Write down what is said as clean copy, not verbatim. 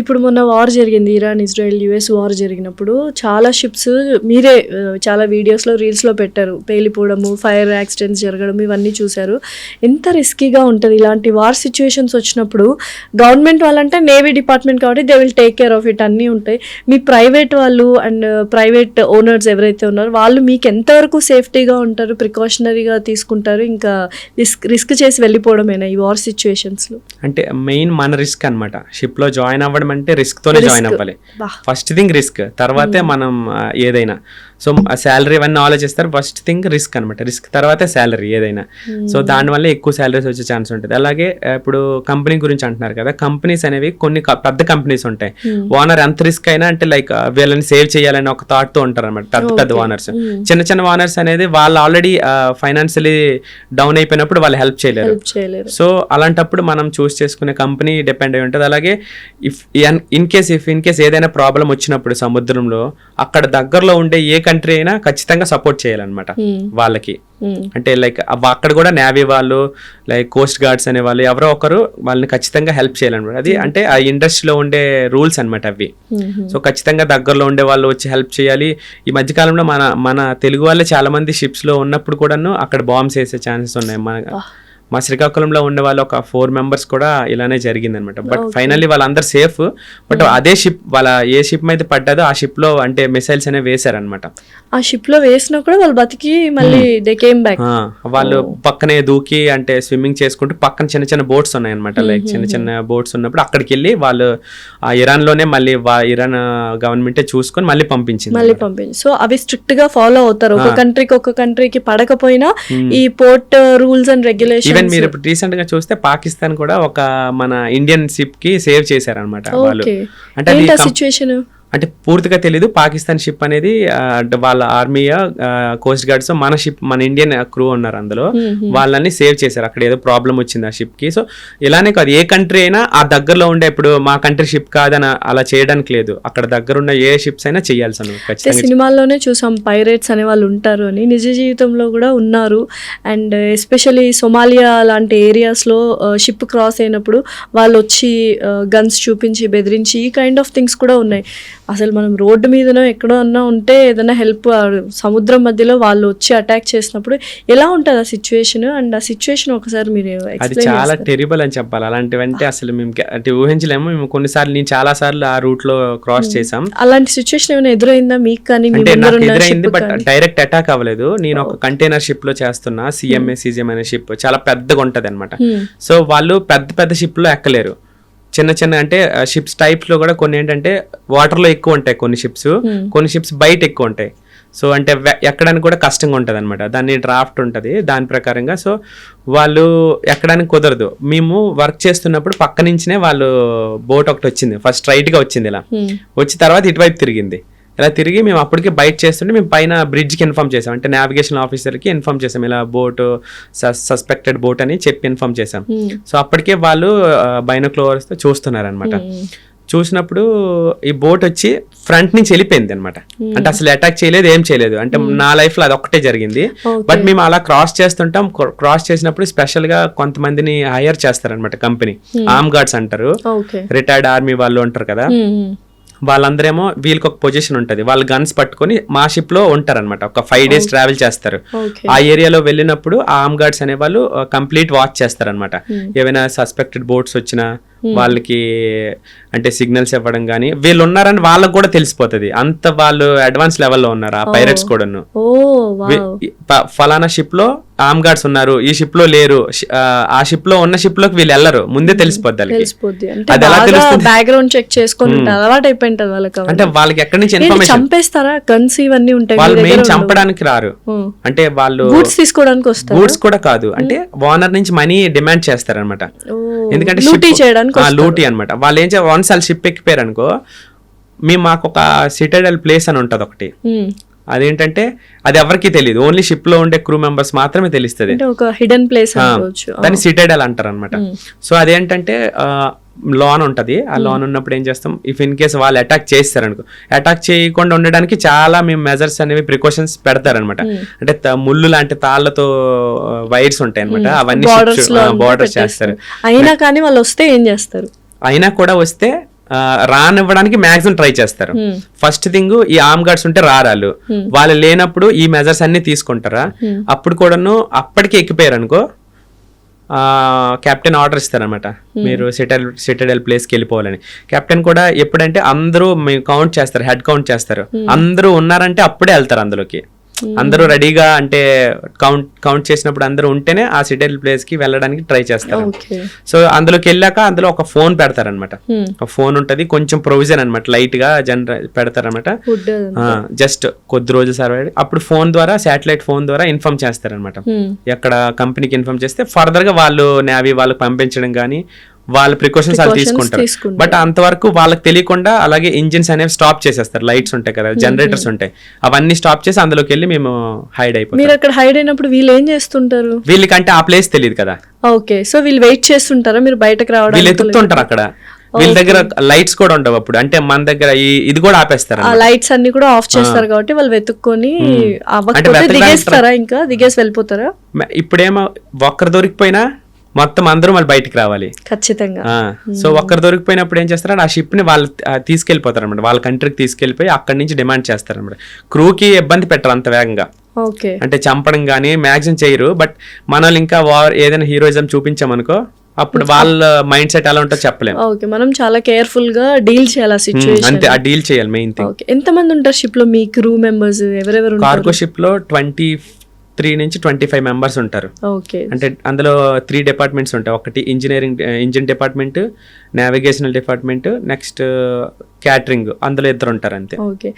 ఇప్పుడు మొన్న వార్ జరిగింది, ఇరాన్ ఇజ్రాయెల్ యుఎస్ వార్ జరిగినప్పుడు చాలా షిప్స్ మీరే చాలా వీడియోస్లో రీల్స్లో పెట్టారు, పేలిపోవడము, ఫైర్ యాక్సిడెంట్స్ జరగడం, ఇవన్నీ చూశారు. ఎంత రిస్కీగా ఉంటుంది ఇలాంటి వార్ సిచ్యువేషన్స్ వచ్చినప్పుడు. గవర్నమెంట్ వాళ్ళంటే నేవీ డిపార్ట్మెంట్ కాబట్టి they will take care of it, అన్నీ ఉంటాయి. మీ ప్రైవేట్ వాళ్ళు అండ్ ప్రైవేట్ ఓనర్స్ ఎవరైతే ఉన్నారో వాళ్ళు మీకు ఎంతవరకు సేఫ్టీగా ఉంటారు, ప్రికాషనరీగా తీసుకుంటారు, ఇంకా రిస్క్ చేసి వెళ్ళిపోవడమేనా ఈ వార్ సిచ్యువేషన్స్లో? అంటే మెయిన్ మన రిస్క్ అనమాట. షిప్లో జాయిన్ అవ్వడం అంటే రిస్క్తోనే జాయిన్ అవ్వాలి. ఫస్ట్ థింగ్ రిస్క్, తర్వాతే మనం ఏదైనా. సో శాలరీ ఇవన్నీ ఆలోచిస్తారు. ఫస్ట్ థింగ్ రిస్క్ అనమాట, రిస్క్ తర్వాతే శాలరీ ఏదైనా. సో దానివల్ల ఎక్కువ శాలరీస్ వచ్చే ఛాన్స్ ఉంటుంది. అలాగే ఇప్పుడు కంపెనీ గురించి అంటున్నారు కదా, కంపెనీస్ అనేవి కొన్ని పెద్ద కంపెనీస్ ఉంటాయి. ఓనర్ ఎంత రిస్క్ అయినా అంటే లైక్ వీళ్ళని సేవ్ చేయాలని ఒక థాట్ తో ఉంటారు అనమాట పెద్ద ఓనర్స్. చిన్న ఓనర్స్ అనేది వాళ్ళు ఆల్రెడీ ఫైనాన్షియలీ డౌన్ అయిపోయినప్పుడు వాళ్ళు హెల్ప్ చేయలేరు. సో అలాంటప్పుడు మనం చూస్ చేసుకునే కంపెనీ డిపెండ్ అయి ఉంటుంది. అలాగే ఇన్ కేస్ ఏదైనా ప్రాబ్లం వచ్చినప్పుడు సముద్రంలో అక్కడ దగ్గరలో ఉండే ఏ కంట్రీ అయినా ఖచ్చితంగా సపోర్ట్ చేయాలన్నమాట వాళ్ళకి. అంటే లైక్ అక్కడ కూడా నేవీ వాళ్ళు, లైక్ కోస్ట్ గార్డ్స్ అనే వాళ్ళు ఎవరో ఒకరు వాళ్ళని ఖచ్చితంగా హెల్ప్ చేయాలన్నమాట. అది అంటే ఆ ఇండస్ట్రీలో ఉండే రూల్స్ అనమాట అవి. సో ఖచ్చితంగా దగ్గరలో ఉండే వాళ్ళు వచ్చి హెల్ప్ చేయాలి. ఈ మధ్యకాలంలో మన తెలుగు వాళ్ళే చాలా మంది షిప్స్ లో ఉన్నప్పుడు కూడాను అక్కడ బాంబ్స్ వేసే ఛాన్సెస్ ఉన్నాయి. మా శ్రీకాకుళంలో ఉండే వాళ్ళు ఒక 4 members కూడా ఇలానే జరిగింది అనమాట. బట్ ఫైనల్లీ వాళ్ళందరూ సేఫ్. బట్ అదే షిప్ వాళ్ళ ఏ షిప్ మీద పడ్డాదో ఆ షిప్ లో అంటే మిసైల్స్ అనేవి వేసారనమాట. ఆ షిప్ లో వేసినా కూడా వాళ్ళు బతికి మళ్ళీ దే కేమ్ బ్యాక్. వాళ్ళు పక్కనే దూకి అంటే స్విమ్మింగ్ చేసుకుంటూ పక్కన చిన్న బోట్స్ ఉన్నాయన్నమాట. లైక్ చిన్న బోట్స్ ఉన్నప్పుడు అక్కడికి వెళ్ళి వాళ్ళు ఆ ఇరాన్ లోనే మళ్ళీ ఇరాన్ గవర్నమెంటే చూసుకొని మళ్ళీ పంపించింది. సో అవి స్ట్రిక్ట్ గా ఫాలో అవుతారు. ఒక కంట్రీకి పడకపోయినా ఈ port rules and regulation. Even మీరు ఇప్పుడు రీసెంట్ గా చూస్తే పాకిస్తాన్ కూడా ఒక మన ఇండియన్ షిప్ కి సేవ్ చేశారనమాట వాళ్ళు. అంటే పూర్తిగా తెలీదు. పాకిస్తాన్ షిప్ అనేది వాళ్ళ ఆర్మీ కోస్ట్ గార్డ్స్ మన ఇండియన్ క్రూ ఉన్నారు అందులో, వాళ్ళని సేవ్ చేశారు. అక్కడ ఏదో ప్రాబ్లం వచ్చింది ఆ షిప్ కి. సో ఇలానే కాదు, ఏ కంట్రీ అయినా ఆ దగ్గరలో ఉండే, ఇప్పుడు మా కంట్రీ షిప్ కాదని అలా చేయడానికి లేదు. అక్కడ దగ్గర ఉన్న ఏ షిప్స్ అయినా చేయాల్సి. సినిమాల్లోనే చూసాం పైరేట్స్ అనే వాళ్ళు ఉంటారు అని, నిజ జీవితంలో కూడా ఉన్నారు. అండ్ ఎస్పెషల్లీ సొమాలియా లాంటి ఏరియాస్ లో షిప్ క్రాస్ అయినప్పుడు వాళ్ళు వచ్చి గన్స్ చూపించి బెదిరించి ఈ కైండ్ ఆఫ్ థింగ్స్ కూడా ఉన్నాయి. అసలు మనం రోడ్డు మీదనో ఎక్కడో అన్నా ఉంటే ఏదైనా హెల్ప్, సముద్రం మధ్యలో వాళ్ళు వచ్చి అటాక్ చేసినప్పుడు ఎలా ఉంటుంది ఆ సిచ్యువేషన్? అండ్ ఆ సిచ్యువేషన్ ఒకసారి మీరు అది చాలా టెరిబుల్ అని చెప్పాలి. అలాంటివంటే అసలు మేము అంటే ఊహించలేము. మేము కొన్నిసార్లు, నేను చాలా సార్లు ఆ రూట్ లో క్రాస్ చేసాం. అలాంటి సిచ్యువేషన్ ఏమైనా ఎదురైందా మీకు? కానీ ఎదురైంది, బట్ డైరెక్ట్ అటాక్ అవ్వలేదు. నేను ఒక కంటైనర్ షిప్ లో చేస్తున్నా, CMA అనే షిప్ చాలా పెద్దగా ఉంటది అనమాట. సో వాళ్ళు పెద్ద షిప్ లో ఎక్కలేరు. చిన్న అంటే షిప్స్ టైప్స్ లో కూడా కొన్ని ఏంటంటే వాటర్ లో ఎక్కువ ఉంటాయి కొన్ని షిప్స్ బయట ఎక్కువ ఉంటాయి. సో అంటే ఎక్కడానికి కూడా కష్టంగా ఉంటుంది అనమాట. దాన్ని డ్రాఫ్ట్ ఉంటుంది దాని ప్రకారంగా. సో వాళ్ళు ఎక్కడానికి కుదరదు. మేము వర్క్ చేస్తున్నప్పుడు పక్క నుంచినే వాళ్ళు బోట్ ఒకటి వచ్చింది, ఫస్ట్ స్ట్రైట్ గా వచ్చింది, ఇలా వచ్చి తర్వాత ఇటువైపు తిరిగింది. ఇలా తిరిగి మేము అప్పటికే బయట చేస్తుంటే మేము పైన బ్రిడ్జ్కి ఇన్ఫార్మ్ చేసాం, అంటే నావిగేషన్ ఆఫీసర్కి ఇన్ఫార్మ్ చేసాం, ఇలా బోట్ సస్పెక్టెడ్ బోట్ అని చెప్పి ఇన్ఫార్మ్ చేసాం. సో అప్పటికే వాళ్ళు బైనోక్లోవర్స్తో చూస్తున్నారు అనమాట. చూసినప్పుడు ఈ బోట్ వచ్చి ఫ్రంట్ నుంచి వెళ్ళిపోయింది అనమాట. అంటే అసలు అటాక్ చేయలేదు, ఏం చేయలేదు. అంటే నా లైఫ్ లో అది ఒక్కటే జరిగింది. బట్ మేము అలా క్రాస్ చేస్తుంటాం. క్రాస్ చేసినప్పుడు స్పెషల్ గా కొంతమందిని హైర్ చేస్తారనమాట కంపెనీ, ఆర్మ్ గార్డ్స్ అంటారు, రిటైర్డ్ ఆర్మీ వాళ్ళు ఉంటారు కదా, వాళ్ళందరేమో వీళ్ళకి ఒక పొజిషన్ ఉంటుంది, వాళ్ళు గన్స్ పట్టుకొని మా షిప్ లో ఉంటారనమాట. ఒక 5 days ట్రావెల్ చేస్తారు. ఆ ఏరియాలో వెళ్ళినప్పుడు ఆ ఆర్మ్ గార్డ్స్ అనే వాళ్ళు కంప్లీట్ వాచ్ చేస్తారనమాట. ఏవైనా సస్పెక్టెడ్ బోట్స్ వచ్చినా వాళ్ళకి అంటే సిగ్నల్స్ ఇవ్వడం కానీ, వీళ్ళు ఉన్నారని వాళ్ళకి కూడా తెలిసిపోతుంది. అంత వాళ్ళు అడ్వాన్స్ లెవెల్లో ఉన్నారు ఆ పైరట్స్ కూడాను. ఫలానా షిప్ లో ఆర్మ్ గార్డ్స్ ఉన్నారు, ఈ షిప్ లో లేరు, ఆ షిప్ లో ఉన్న షిప్ లోకి వీళ్ళు వెళ్ళరు, ముందే తెలిసిపోద్ది. అది ఎలా తెలుస్తుంది? బ్యాక్గ్రౌండ్ చెక్ చేసుకొని అలవాటు అయిపోయింది వాళ్ళకి. అంటే వాళ్ళకి ఎక్కడి నుంచి ఇన్ఫర్మేషన్, చంపేస్తారా గన్స్ ఇవన్నీ ఉంటాయి, వాళ్ళు మెయిన్ చంపడానికి రారు. అంటే వాళ్ళు గూడ్స్ తీసుకోవడానికి వస్తారు. గూడ్స్ కూడా కాదు, అంటే ఓనర్ నుంచి మనీ డిమాండ్ చేస్తారనమాట. ఎందుకంటే లూటీ అనమాట. వాళ్ళు ఏం చేయాలి, వన్స్ వాళ్ళు షిప్ ఎక్కిపోయారు అనుకో, మాకు ఒక సిటడల్ ప్లేస్ అని ఉంటది ఒకటి. అదేంటంటే అది ఎవరికి తెలియదు, ఓన్లీ షిప్ లో ఉండే క్రూ మెంబర్స్ మాత్రమే తెలుస్తుంది. దాన్ని సిటడల్ అంటారు అనమాట. సో అదేంటంటే లాన్ ఉంటది. ఆ లాన్ ఉన్నప్పుడు ఏం చేస్తాం, ఇఫ్ ఇన్ కేస్ వాళ్ళు అటాక్ చేస్తారనుకో, అటాక్ చేయకుండా ఉండడానికి చాలా మేము మెజర్స్ అనేవి ప్రికాషన్స్ పెడతారనమాట. అంటే ముళ్ళు లాంటి తాళ్లతో వైర్స్ ఉంటాయి అనమాట, అవన్నీ బోర్డర్స్ చేస్తారు. అయినా కానీ వాళ్ళు వస్తే ఏం చేస్తారు? అయినా కూడా వస్తే రానివ్వడానికి మాక్సిమం ట్రై చేస్తారు. ఫస్ట్ థింగ్ ఈ ఆర్మ్ గార్డ్స్ ఉంటే రారాలు, వాళ్ళు లేనప్పుడు ఈ మెజర్స్ అన్ని తీసుకుంటారా, అప్పుడు కూడాను అప్పటికి ఎక్కిపోయారు అనుకో కెప్టెన్ ఆర్డర్ ఇస్తారనమాట, మీరు సిటడెల్ ప్లేస్కి వెళ్ళిపోవాలని. కెప్టెన్ కూడా ఎప్పుడంటే అందరూ కౌంట్ చేస్తారు, హెడ్ కౌంట్ చేస్తారు, అందరూ ఉన్నారంటే అప్పుడే వెళ్తారు అందులోకి. అందరూ రెడీగా అంటే కౌంట్ చేసినప్పుడు అందరూ ఉంటేనే ఆ సిటడెల్ ప్లేస్ కి వెళ్ళడానికి ట్రై చేస్తారు. సో అందులోకి వెళ్ళాక అందులో ఒక ఫోన్ పెడతారనమాట, ఒక ఫోన్ ఉంటది, కొంచెం ప్రొవిజన్ అనమాట, లైట్ గా పెడతారనమాట, జస్ట్ కొద్ది రోజులు సర్వే. అప్పుడు ఫోన్ ద్వారా, శాటిలైట్ ఫోన్ ద్వారా ఇన్ఫార్మ్ చేస్తారనమాట. ఎక్కడ కంపెనీకి ఇన్ఫార్మ్ చేస్తే ఫర్దర్ గా వాళ్ళు నేవీ వాళ్ళకి పంపించడం కానీ వాళ్ళ ప్రికాషన్స్ వాళ్ళు తీసుకుంటారు. బట్ అంతవరకు వాళ్ళకి తెలియకుండా అలాగే ఇంజిన్స్ అనేవి స్టాప్ చేసేస్తారు. లైట్స్ ఉంటాయి కదా, జనరేటర్స్ ఉంటాయి, అవన్నీ స్టాప్ చేసి అందులోకి వెళ్ళి మేము హైడ్ అయిపోతాం. మీరు అక్కడ హైడ్ అయినప్పుడు వీళ్ళు ఏం చేస్తుంటారు? వీళ్ళకంటే ఆ ప్లేస్ తెలియదు కదా. ఓకే, సో వీళ్ళు వెయిట్ చేస్తుంటారా మీరు బయటకు రావడం? వీళ్ళు ఎత్తుతుంటారు అక్కడ, వీళ్ళ దగ్గర లైట్స్ కూడా ఉండవు అప్పుడు, అంటే మన దగ్గర ఇది కూడా ఆపేస్తారు, ఆ లైట్స్ అన్ని కూడా ఆఫ్ చేస్తారు కాబట్టి వాళ్ళు వెతుక్కొని దిగేస్తారా, ఇంకా దిగేసి వెళ్ళిపోతారా? ఇప్పుడేమో ఒక్కరు దొరికిపోయినా మొత్తం అందరూ మళ్ళీ బయటికి రావాలి ఖచ్చితంగా. సో ఒక్కరు దొరికిపోయినప్పుడు ఏం చేస్తారంటే ఆ షిప్ ని వాళ్ళు తీసుకెళ్లిపోతారు అనమాట, వాళ్ళ కంట్రీకి తీసుకెళ్లిపోయి అక్కడి నుంచి డిమాండ్ చేస్తారు అనమాట. క్రూకి ఇబ్బంది పెట్టరు అంత వేగంగా, అంటే చంపడం కానీ మ్యాక్సిమం చేయరు. బట్ మనల్ని ఇంకా ఏదైనా హీరోయిజం చూపించామనుకో అప్పుడు వాళ్ళ మైండ్ సెట్ ఎలా ఉంటుందో చెప్పలేము. ఓకే, మనం చాలా కేర్ఫుల్ గా డీల్ చేయాలి సిచువేషన్. అంతే, ఆ డీల్ చేయాలి మెయిన్ థింగ్. ఎంత మంది ఉంటారు షిప్ లో? మీ క్రూ మెంబర్స్ ఎవరెవరు? కార్గో షిప్ లో 23 నుంచి 25 మెంబర్స్ ఉంటారు. అంటే అందులో 3 డిపార్ట్మెంట్స్ ఉంటాయి. ఒకటి engine department, navigational department, next catering, అందులో 2 ఉంటారు అంతే. ఓకే,